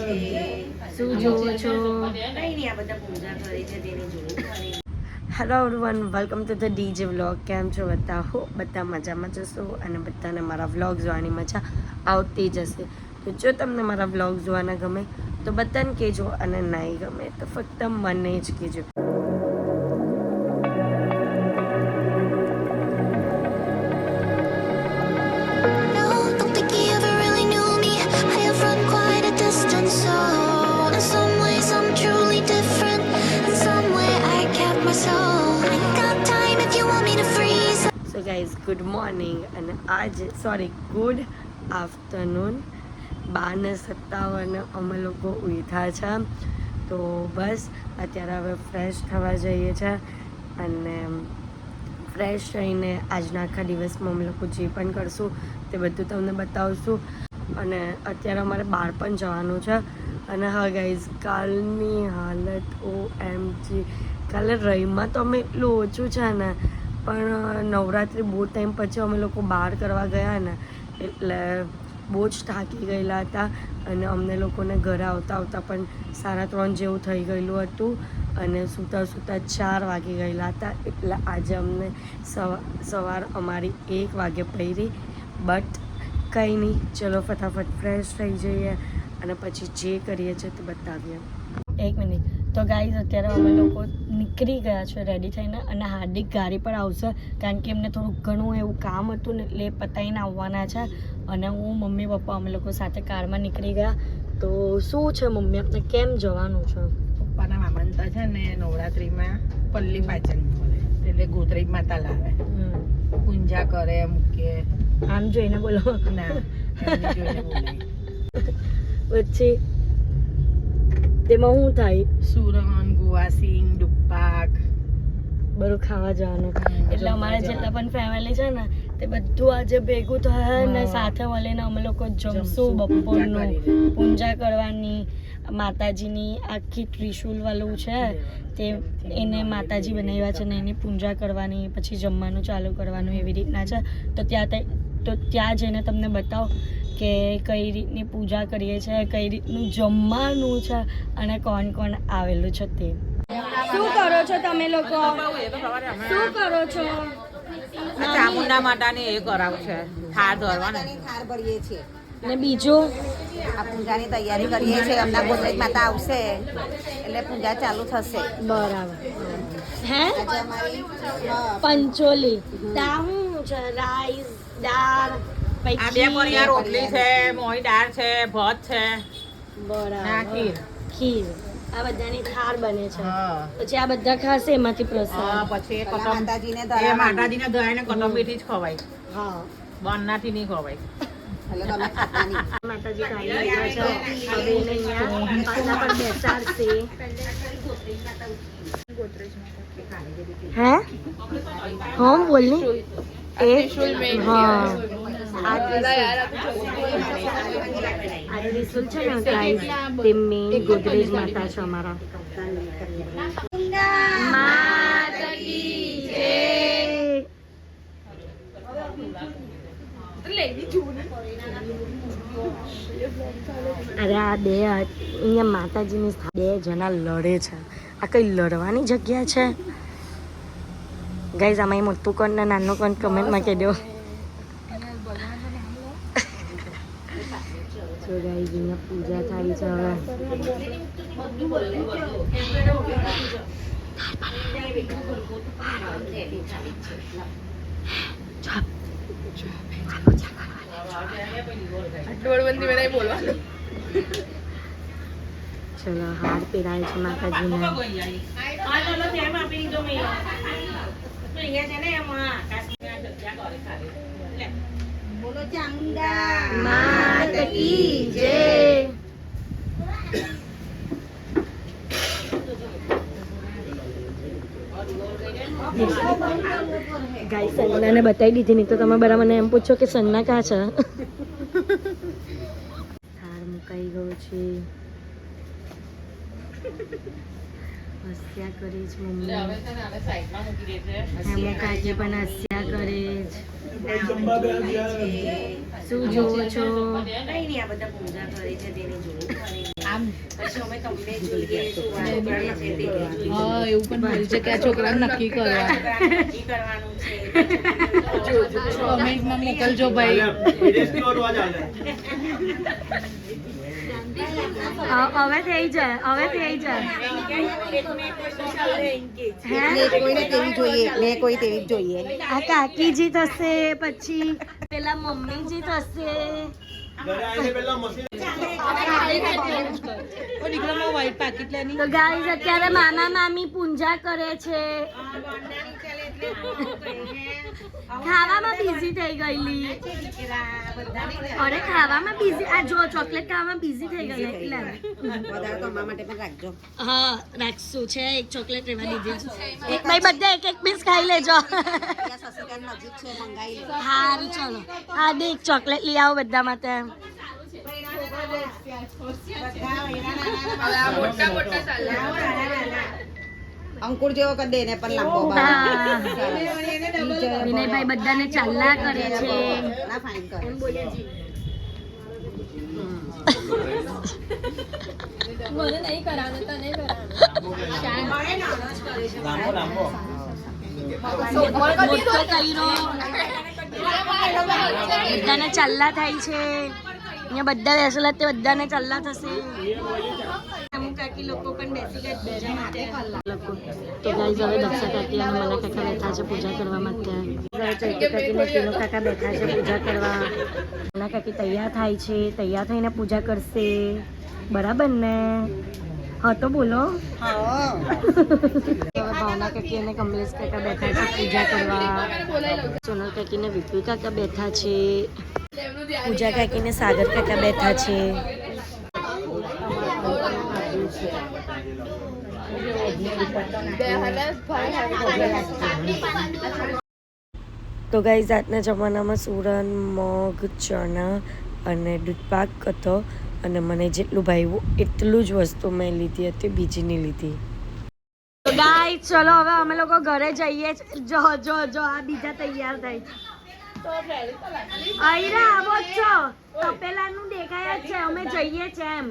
શું જોવો છો? Hello everyone, welcome to the DJ vlog. કેમ છો બધા? હો બધા મજામાં જશો અને બધાને મારા વ્લોગ જોવાની મજા આવતી જશે. તો જો તમને મારા વ્લોગ જોવાના ગમે તો બધાને કહેજો, અને નહીં ગમે તો ફક્ત મને જ કહેજો. સો ગાઈઝ, ગુડ મોર્નિંગ અને ગુડ આફ્ટરનૂન. 12:57 અમે લોકો ઉઠ્યા છે. તો બસ અત્યારે હવે ફ્રેશ થવા જઈએ છીએ અને ફ્રેશ થઈને આજના આખા દિવસમાં અમે લોકો જે પણ કરશું તે બધું તમને બતાવશું. અને અત્યારે અમારે બહાર પણ જવાનું છે. અને હા ગાઈઝ, કાલની હાલત OMG. કાલે રહીમાં તો અમે એટલું ઓછું છે ને, પણ નવરાત્રિ બહુ ટાઈમ પછી અમે લોકો બહાર કરવા ગયા ને, એટલે બહુ જ થાકી ગયેલા હતા. અને અમને લોકોને ઘરે આવતા આવતા પણ 3:30 જેવું થઈ ગયેલું હતું અને સૂતા 4 વાગી ગયેલા હતા. એટલે આજે અમને સવાર અમારી 1 વાગે પડી. બટ કંઈ નહીં, ચલો ફટાફટ ફ્રેશ થઈ જઈએ અને પછી જે કરીએ છીએ તે બતાવીએ. 1 મિનિટ. તો ગાઈઝ, અત્યારે અમે લોકો નીકળી ગયા છે રેડી થઈને, અને હાર્દિક ગાડી પર આવશે કારણ કે એમને થોડુંક ઘણું એવું કામ હતું ને, એટલે પતાવીને આવવાના છે. અને હું, મમ્મી, પપ્પા અમે લોકો સાથે કારમાં નીકળી ગયા. તો શું છે મમ્મી, આપણે કેમ જવાનું છે? પપ્પાના મામંતા છે ને નવરાત્રિમાં પલ્લી પાચન કરે, એટલે ગોત્રી માતા લાવે, પૂજા કરે, મૂકે. આમ જોઈને બોલો ના, એમને જોઈને બોલાય. પછી તેમાં શું થાય? સુરણ, ગુવાસીંગ, દુપ્પાક બધું ખાવા જવાનું. એટલે અમારા જેટલા પણ ફેમિલી છે ને, તે બધું આજે ભેગું થાય ને સાથે મળીને અમે લોકો જમશું. બપોરનું પૂજા કરવાની, માતાજીની આખી ત્રિશુલ વાળું છે તે, એને માતાજી બનાવ્યા છે ને એની પૂજા કરવાની, પછી જમવાનું ચાલુ કરવાનું, એવી રીતના છે. તો ત્યાં જઈને તમને બતાવો કે કઈ રીતની પૂજા કરીએ છીએ, કઈ રીતનું જમવાનું છે અને કોણ કોણ આવેલું છે તે. શું કરો છો તમે લોકો? શું કરો છો? ચામુંડા માતાને એ કરાવું છે, થાળ ધરવાના. થાળ ભરીએ છીએ ને બીજું આ પૂજાની તૈયારી કરીએ છીએ. હમણાં ગોત્રી માતા આવશે એટલે પૂજા ચાલુ થશે. બરાબર. હે પંચોલી દાહું છે, રાઈસ, દાળ, આ 2 પરિયા રોટલી છે, મોઈ દાળ છે, ભાત છે, બરાબર, ખીર. આ બધાની થાળ બને છે. પછી આ બધા ખાશે એમાંથી પ્રસાદ. પછી માતાજીને ધરાઈને કટોમીથી જ ખવાય. હા, બન્નાથી નહીં ખવાય. માતાજી ખાઈ રહ્યા છે. હવે એને અહીંયા પાછા પર બેસાડશે. હે હા બોલની એ હા આજે રિસુલ છે ને ગાઈસ, તેમની ગોદરેજ માતા છે અમારા. અરે આ બે અહીંયા માતાજીની 2 જણા લડે છે. આ કઈ લડવાની જગ્યા છે ગાઈઝ? આમાં મોટું કોણ ને નાનું કોણ કમેન્ટમાં કહી દો. તો ગાઈઝ, અહીંયા પૂજા થાય છે. ચલો, હાર પહેરાય છે માતાજીને. બોલો ચામુંડા માતા કી જય. ગાઈસ, સંજનાને બતાવી દીધી નહીં તો તમે બરાબર મને એમ પૂછો કે સંજના ક્યાં છે? થાળ મુકાઈ ગયો છે. હસ્યા કરે છે મમ્મી. હેમો કાકી પણ હસ્યા કરે છે. શું જોવો છો? કઈ નહીં, આ બધા પૂજા કરે છે તેની જોડે. આમ પછી અમે તમને જોઈએ સુવાનું કરે છે તે જોઈએ. હા એવું પણ બોલ છે કે આ છોકરાને નક્કી કરવા નક્કી કરવાનું છે. કમેન્ટમાં મોકલજો ભાઈ. હવે થઈ જાય મેં કોઈ તેવી જોઈએ. આ કાકીજી થશે, પછી પેલા મમ્મીજી થશે. વ્હાઈટ પાકીટ લેની. તો ગાઈઝ અત્યારે મામા મામી પૂજા કરે છે. ખાવામાં બિઝી થઈ ગયેલી. અરે ખાવામાં બિઝી, આ જો ચોકલેટ ખાવામાં બિઝી થઈ ગઈ એટલે. હા રાખશું છે, એક ચોકલેટ રેવા દીધી છે. એક ભાઈ બધા એક પીસ ખાઈ લેજો. હારું ચલો. હા દે એક ચોકલેટ લઈ આવો બધા માટે. અંકુર જેવો કરી દે ને પણ લાંબો વિનયભાઈ બધાને ચાલ્લા કરે છે. મને નહીં કરાવવાનું, તને બધાને ચાલ્લા થાય છે. અહીંયા બધા બેસેલા તે બધાને ચાલ્લા થશે. અમુક કાકી લોકો પણ બેસી ગયા પૂજા માટે. તો ગાઈઝ હવે દક્ષા કાકી અને મલા કાકા બેઠા છે પૂજા કરવા માટે. ચૈતુ કાકી ને તીનો કાકા બેઠા છે પૂજા કરવા. મલા કાકી તૈયાર થાય છે, તૈયાર થઈને પૂજા કરશે. બરાબર ને? હા તો બોલો. હવે ભાવના કાકી અને કમલેશ કાકા બેઠા છે પૂજા કરવા. સોનલ કાકી ને વિપુલ કાકા બેઠા છે. પૂજા કાકી ને સાગર કાકા બેઠા છે. તો ગાઈઝ આજના જમાનામાં સુરણ, મગ, ચણા અને દૂધપાક હતો અને મને જેટલું ભાવ્યું એટલું જ વસ્તુ મેં લીધી હતી, બીજી નહીં લીધી. તો ગાઈઝ ચલો હવે અમે લોકો ઘરે જઈએ. જો જો જો આ બીજા તૈયાર થાય છે. આયરા આવો છો તપેલાનું દેખાય જ છે. અમે જઈએ છે એમ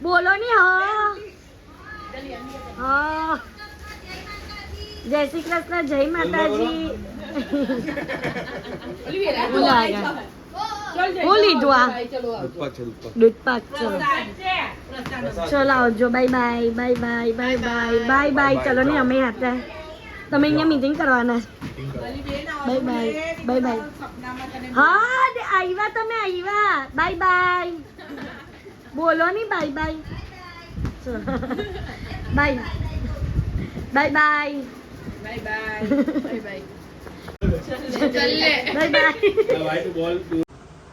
બોલો ની. હા જય શ્રી કૃષ્ણ, જય માતાજી. હું લીધું આ દૂધપાક. ચલો ચલો આવજો. Bye bye bye bye bye bye bye bye. ચલો ને અમે હતા, તમે અહીંયા મીટિંગ કરવાના. Bye bye bye bye. હા આવ્યા તમે, આવ્યા. બાય બાય બોલો ની. Bye bye bye bye bye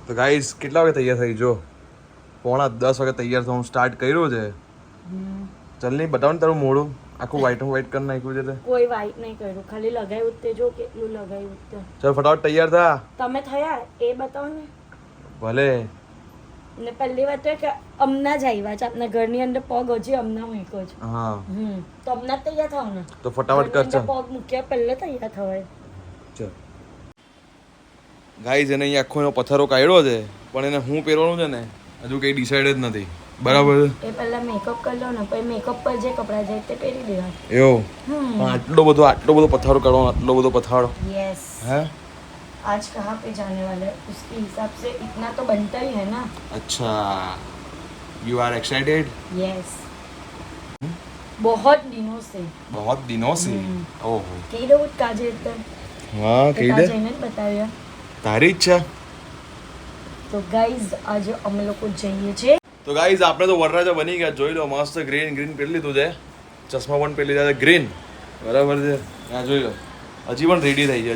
તો ગાઈસ કેટલા વાગે તૈયાર થઈ? જો 9:45 વાગે તૈયાર થવાનું સ્ટાર્ટ કર્યું છે. ચાલ નહીં બતાવ ને તારું મોઢું આખું વ્હાઈટ કરી નાખ્યું છે. કોઈ વાઈટ નહીં કર્યું, ખાલી લગાવ્યું તે જો કેટલું લગાવ્યું તે. ચાલ ફટાફટ તૈયાર થા. તમે થયા એ બતાવો ને. ભલે. ને પહેલી વાત તો કે અમના જ આવ્યા છે આપના ઘરની અંદર, પગ હજી અમના મૂક્યો છે. હા તો અમના જ તૈયાર થાવ ને. તો ફટાફટ કર. ચાલ પગ મૂક્યા પહેલા તૈયાર થવાય. ચાલ ગાઈસ એને અહીંયા આખો એનો પથ્થરો કાઢ્યો છે, પણ એને હું પહેરવાનું છે ને હજુ કંઈ ડિસાઈડ જ નથી. બરાબર છે. એ પહેલા મેકઅપ કરી લો ને, પછી મેકઅપ પર જે કપડા જાય તે પહેરી દેવા. એવું? પણ આટલો બધો પથ્થરો કાઢવાનો, આટલો બધો પથારો. यस હે आज कहाँ पे जाने वाले हैं उसके हिसाब से इतना तो बनता ही है ना. अच्छा यू आर एक्साइटेड? यस बहुत दिनों से. बहुत दिनों से? ओहो. कई लोग काजे एकदम. हाँ कही दे. काजे ने बताया. તારી ઈચ્છા. તો ગાઈઝ આજે અમે લોકો જઈએ છે. તો ગાઈઝ આપણે તો વરરાજા બની ગયા. જોઈ લો મસ્ત ગ્રીન પહેરી લીધું છે, ચશ્મા પણ પહેરી લીધા છે ગ્રીન. બરાબર છે. આ જોઈ લો હજી પણ રેડી થઈ છે,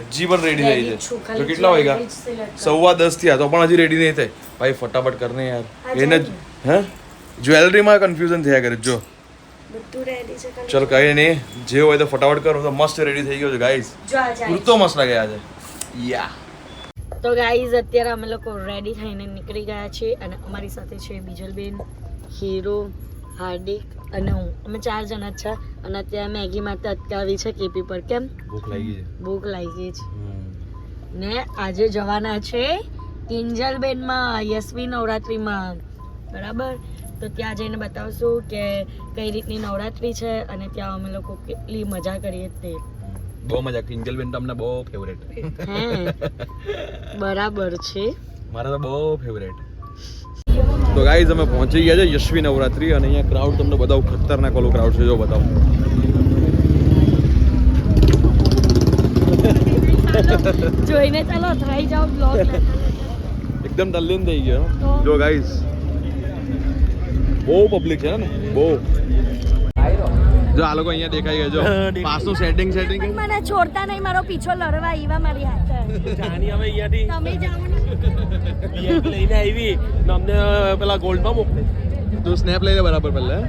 જો કેટલા વાગ્યા? 10:15 થયા તો પણ હજી રેડી નહીં થઈ. ભાઈ ફટાફટ કર ને યાર. એને હે જ્વેલરીમાં કન્ફ્યુઝન થયા કરે. જો બધું રેડી છે. ચલ કઈ નહીં, જે હોય તો ફટાફટ કરો. તો મસ્ત રેડી થઈ ગયો છે ગાઈઝ. કુર્તો મસ્ત લાગે આજે. યા તો ગાઈઝ અત્યારે અમે લોકો રેડી થઈને નીકળી ગયા છે અને અમારી સાથે છે બીજલબેન, હીરો, હાર્દિક અને હું. અમે 4 જણા જ છે અને અત્યારે મેગી માટે અટકાવી છે કેપી પર. કેમ? ભૂખ લાગી છે. ભૂખ લાગી છે ને આજે જવાના છે કિંજલબેનમાં યશવી નવરાત્રીમાં. બરાબર. તો ત્યાં જઈને બતાવશું કે કઈ રીતની નવરાત્રી છે અને ત્યાં અમે લોકો કેટલી મજા કરીએ તે. બહુ મજા કિંજલ બેન તો અમને બહુ ફેવરેટ. બરાબર છે, મારા તો બહુ ફેવરેટ. તો ગાઈઝ અમે પહોંચી ગયા છે યશ્વી નવરાત્રી અને અહીંયા ક્રાઉડ તમને બતાવું, ખતરનાક ઓલો ક્રાઉડ છે, જો બતાવું. જોઈને ચાલો થઈ જાવ બ્લોગ. એકદમ તલ્લીન થઈ ગયો જો ગાઈઝ, બહુ પબ્લિક છે ને, બહુ. જો આ લોકો અહીંયા દેખાઈ ગયા, જો પાસનું સેટિંગ મને છોડતા નહીં, મારો પીછો લડવા ઈવા મારી હાથે. જાની હવે અહીંયાથી તમે જાઓ ને. VIP લઈને આવી ને અમને પેલા ગોલ્ડમાં મોકલે. તું સ્નેપ લઈ લે બરાબર પહેલા.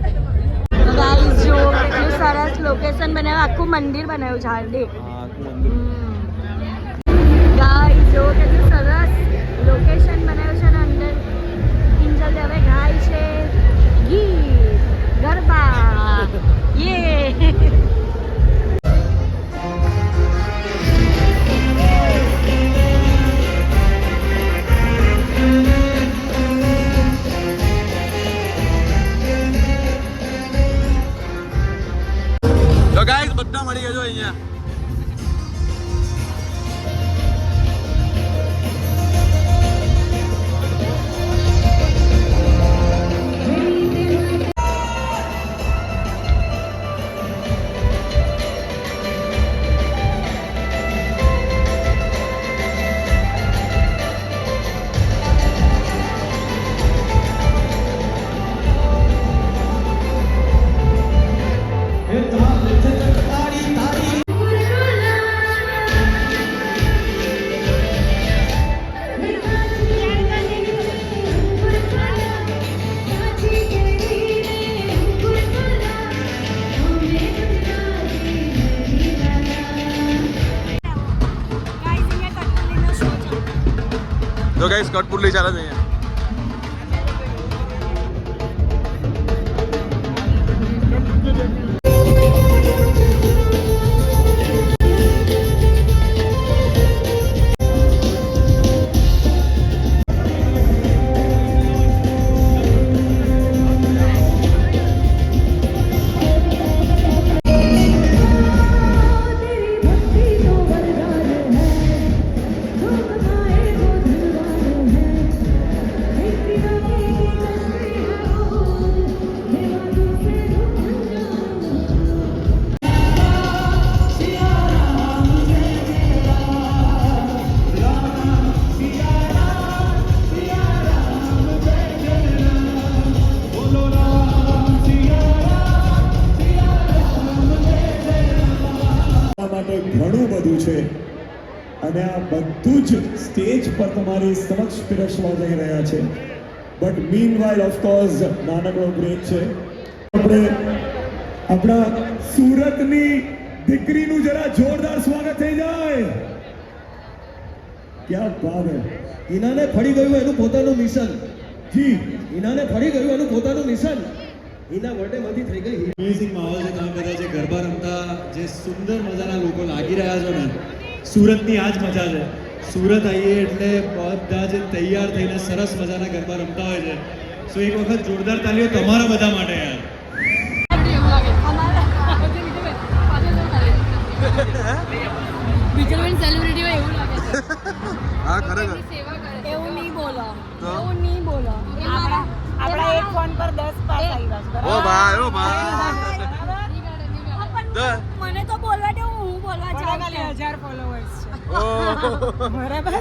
ગાઈસ જો કેટલું સરસ લોકેશન બનાવ્યું, આખું મંદિર બનાવ્યું છે હાર્દિક. ગાઈસ જો કેટલું સરસ લોકેશન બનાવ્યું છે ને અંદર કિંજલ હવે ગાય છે ગીત ગરબા યે. તો ગાઈઝ બધા મળી ગયા જો અહીંયા. તો ગાઈસ કટપુતલી ચાલે છે અહીંયા. માટે ઘણું બધું છે અને આ બધું જ સ્ટેજ પર તમારી સમક્ષ પીરસવા જઈ રહ્યા છે. બટ મીનવાઇલ ઓફકોર્સ નાનકડો બ્રેક છે. આપણે આપણા સુરતની દીકરીનું જરા જોરદાર સ્વાગત થઈ જાય. ક્યાં બાત હે. ઈનાને ફળી ગયું એનું પોતાનું મિશન. જી, ઈનાને ફળી ગયું એનું પોતાનું મિશન. એના બર્થડેમાંથી થઈ ગઈ અમેઝિંગ માહોલ છે. તમે બધા જે ગરબા રમતા જે સુંદર મજાના લોકો લાગી રહ્યા છો ને, સુરતની આ જ મજા છે. સુરત આવીએ એટલે બધા જે તૈયાર થઈને સરસ મજાના ગરબા રમતા હોય છે. સો એક વખત જોરદાર તાલીઓ તમારા બધા માટે યાર. હા ખરેખર એવું નહીં બોલો, એવું નહીં બોલો. આપણા એક ફોન પર 10 પાસ આવ્યા છે. ઓ ભાઈ ઓ ભાઈ. મને તો બોલવા દે, હું બોલવા જાઉં છું. 1000 ફોલોવર્સ છે. ઓ બરાબર.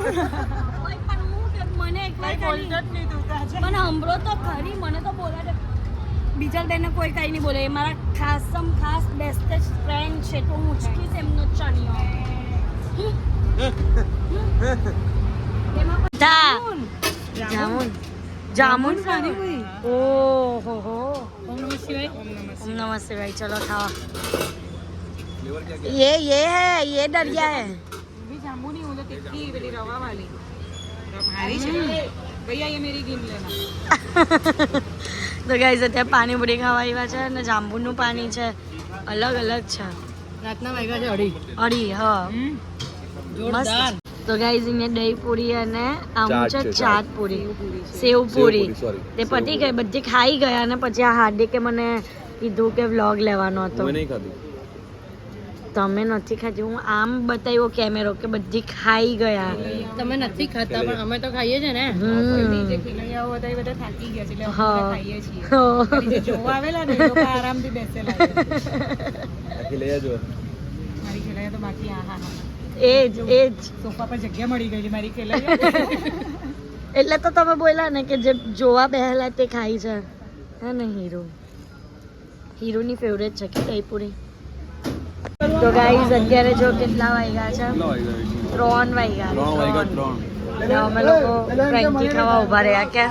ઓય, પણ હું કે મને એકવાર બોલતો જ નહીં તું તાજે. મને હંભળો તો ખરી, મને તો બોલવા દે. બીજા બેને કોઈ કઈ નહીં બોલે, એ મારા ખાસ બેસ્ટેસ્ટ ફ્રેન્ડ છે, તો હું ઉચકીશ એમનો ચણિયો. જામુન જામુન ઓહો હો. ઓમ નમઃ શિવાય. ओम नमः शिवाय. चलो खाओ. ये है, ये दरिया है. भी जामुनी वो तो तिखी वाली रवा वाली भारी છે. भैया ये मेरी गिन लेना. તો ગાઈસ અત્યારે પાણીપુરી ખાવા આવ્યા છે અને જાંબુનું પાણી છે, અલગ અલગ છે. રાતના વાગ્યા છે 2:30. અડી હા જોરદાર. તો ગાઈઝ અહીંયા દહીં પૂરી અને આમ ચાટ છે છે, ચાટ પૂરી સેવ પૂરી sorry. તે પતી ગઈ બધી ખાઈ ગયા અને પછી આ હાર્દિકે મને કીધું કે વ્લોગ લેવાનો હતો નહીં ખાધી તમે નથી ખાધી હું આમ બતાવ્યો કેમેરો કે બધી ખાઈ ગયા તમે નથી ખાતા પણ અમે તો ખાઈએ છે ને જે ખેલૈયાઓ હતા એ બધા થાકી ગયા છે એટલે અમે બધા ખાઈએ છીએ ખાલી જે જોવા આવેલા ને એ લોકો આરામથી બેસેલા છે. આખી લઈ આવજો મારી ખેલૈયા તો બાકી આહા હા એજ સોફા પર જગ્યા મળી ગયેલી મારી ખેલૈયા. એટલે તો તમે બોલ્યા ને કે જે જોવા બેહેલા તે ખાઈ છે હે ને હીરોની ફેવરેટ છે કે દહીં પૂરી તો ગાઈઝ અત્યારે જો કેટલા વાગ્યા છે 3 વાગ્યા ને અમે લોકો ફ્રેન્કી ખાવા ઉભા રહ્યા કે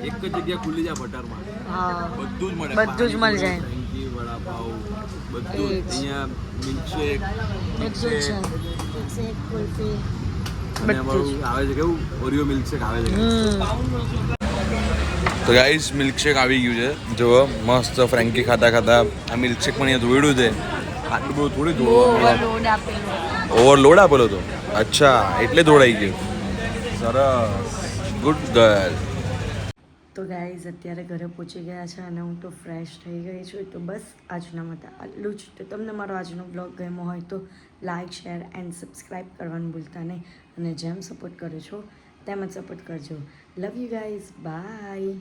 એક જ જગ્યા ખુલ્લી જાય બટરમાં હા બધું જ મળે બધું જ મળી જાય ફ્રેન્કી વડાપાવ બધું જ. એ જ. અહીંયા મિલ્કશેક બધું જ છે શેક કુલ્ફી અને બધું જ અમારું આવે છે કેવું ઓરિયો મિલ્કશેક આવે છે હમ તો ગાઈસ મિલ્કશેક આવી ગયું છે જુઓ મસ્ત ફ્રેન્કી ખાતા ખાતા આ મિલ્કશેક પણ અહીંયા ધોઈડું છે આટલું બધું થોડી ધોળું ઓવરલોડ આપેલું ઓવરલોડ આપેલો હતો અચ્છા એટલે ધોળાઈ ગયું સરસ ગુડ ગર્લ તો ગાઈઝ અત્યારે ઘરે પહોંચી ગયા છે અને હું તો ફ્રેશ થઈ ગઈ છું તો બસ આજના માટે આટલું જ તો તમને મારો આજનો બ્લોગ ગમ્યો હોય તો લાઇક શેર એન્ડ સબસ્ક્રાઈબ કરવાનું ભૂલતા નહીં અને જેમ સપોર્ટ કરો છો તેમ જ સપોર્ટ કરજો લવ યુ ગાઈઝ બાય